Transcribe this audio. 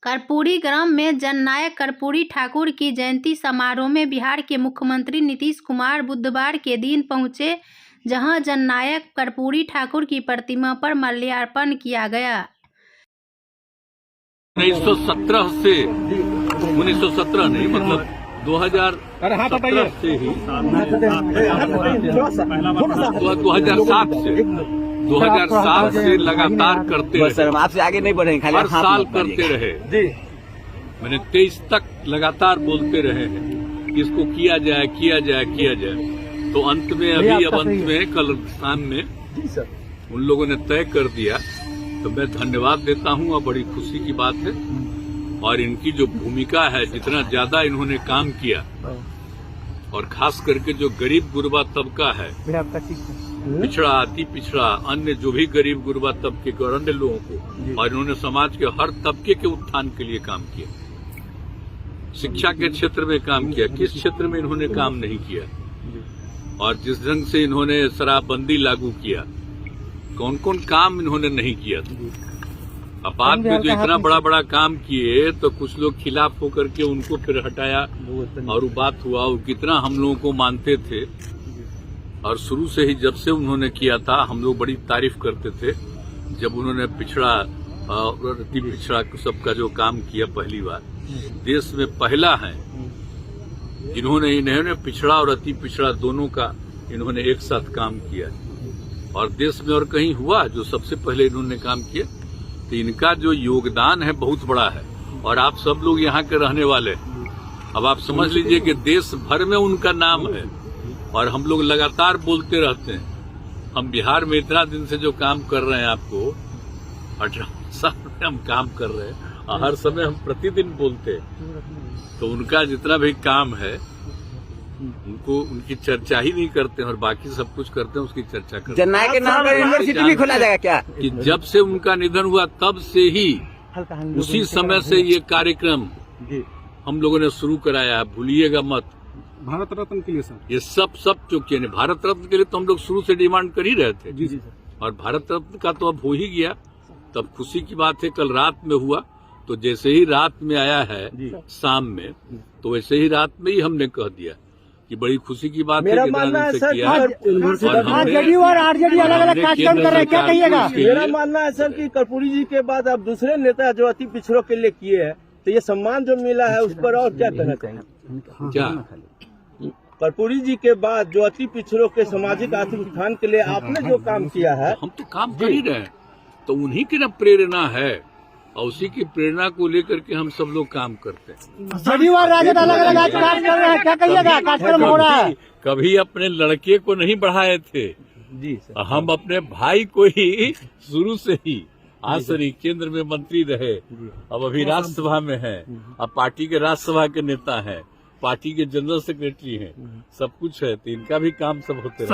कर्पूरी ग्राम में जननायक कर्पूरी ठाकुर की जयंती समारोह में बिहार के मुख्यमंत्री नीतीश कुमार बुधवार के दिन पहुंचे, जहां जननायक कर्पूरी ठाकुर की प्रतिमा पर माल्यार्पण किया गया। 1917 नहीं, मतलब 2017 से ही 2007 से लगातार करते रहे। सर आपसे आगे नहीं बढ़े, हर साल करते रहे जी। मैंने 23 तक लगातार बोलते रहे हैं कि इसको किया जाए किया जाए किया जाए। तो अंत में अब अंत में कल शाम में उन लोगों ने तय कर दिया, तो मैं धन्यवाद देता हूं और बड़ी खुशी की बात है। और इनकी जो भूमिका है, जितना ज्यादा इन्होंने काम किया, और खास करके जो गरीब गुरबा तबका है, पिछड़ा अति पिछड़ा, अन्य जो भी गरीब गुरबा तबके के और अन्य लोगों को, और इन्होंने समाज के हर तबके के उत्थान के लिए काम किया। शिक्षा के क्षेत्र में काम किया, किस क्षेत्र में इन्होंने काम नहीं किया। और जिस ढंग से इन्होंने शराबबंदी लागू किया, कौन कौन काम इन्होंने नहीं किया था। अब बाद में जो इतना बड़ा बड़ा काम किए, तो कुछ लोग खिलाफ होकर के उनको फिर हटाया और वो बात हुआ। वो कितना हम लोगों को मानते थे, और शुरू से ही जब से उन्होंने किया था, हम लोग बड़ी तारीफ करते थे। जब उन्होंने पिछड़ा और अति पिछड़ा सबका जो काम किया, पहली बार देश में पहला है इन्होंने पिछड़ा और अति पिछड़ा दोनों का इन्होंने एक साथ काम किया। और देश में और कहीं हुआ जो सबसे पहले इन्होंने काम किया। तो इनका जो योगदान है बहुत बड़ा है। और आप सब लोग यहाँ के रहने वाले हैं, अब आप समझ लीजिए कि देश भर में उनका नाम है। और हम लोग लगातार बोलते रहते हैं। हम बिहार में इतना दिन से जो काम कर रहे हैं, आपको 18 साल में हम काम कर रहे हैं, और हर समय हम प्रतिदिन बोलते हैं। तो उनका जितना भी काम है, उनको उनकी चर्चा ही नहीं करते हैं, और बाकी सब कुछ करते हैं उसकी चर्चा करते हैं। जननायक के नाम पर यूनिवर्सिटी भी खोला जाएगा क्या? कि जब से उनका निधन हुआ तब से ही, उसी समय से ये कार्यक्रम हम लोगों ने शुरू कराया। भूलिएगा मत, भारत रत्न के लिए सर, ये सब चूंकि भारत रत्न के लिए तो हम लोग शुरू से डिमांड कर ही रहे थे जी सर। और भारत रत्न का तो अब हो ही गया। तब खुशी की बात है, कल रात में हुआ। तो जैसे ही रात में आया है शाम में, तो वैसे ही रात में ही हमने कह दिया कि बड़ी खुशी की बात है। मेरा मानना है सर, जेडीयू और आरजेडी अलग अलग कार्यक्रम कर रहे हैं, क्या कहिएगा? मेरा मानना है सर कि कर्पूरी जी के बाद अब दूसरे नेता जो अति पिछड़ों के लिए किए हैं, तो ये सम्मान जो मिला है उस पर और क्या कहना चाहेंगे? क्या कर्पूरी जी के बाद जो अति पिछड़ों के सामाजिक आर्थिक उत्थान के लिए आपने जो काम किया है, हम तो काम कर ही रहे हैं। तो उन्हीं की ना प्रेरणा है, और उसी की प्रेरणा को लेकर के हम सब लोग काम करते हैं। जेडीयू और राजद अलग अलग कार्य कर रहे हैं, क्या कहिएगा? कार्यक्रम हो रहा है। कभी अपने लड़के को नहीं बढ़ाए थे जी सर, हम अपने भाई को ही शुरू से ही, आसरी केंद्र में मंत्री रहे, अब अभी राज्यसभा में है, अब पार्टी के राज्यसभा के नेता हैं, पार्टी के जनरल सेक्रेटरी हैं, सब कुछ है। तो इनका भी काम सब होते रहे।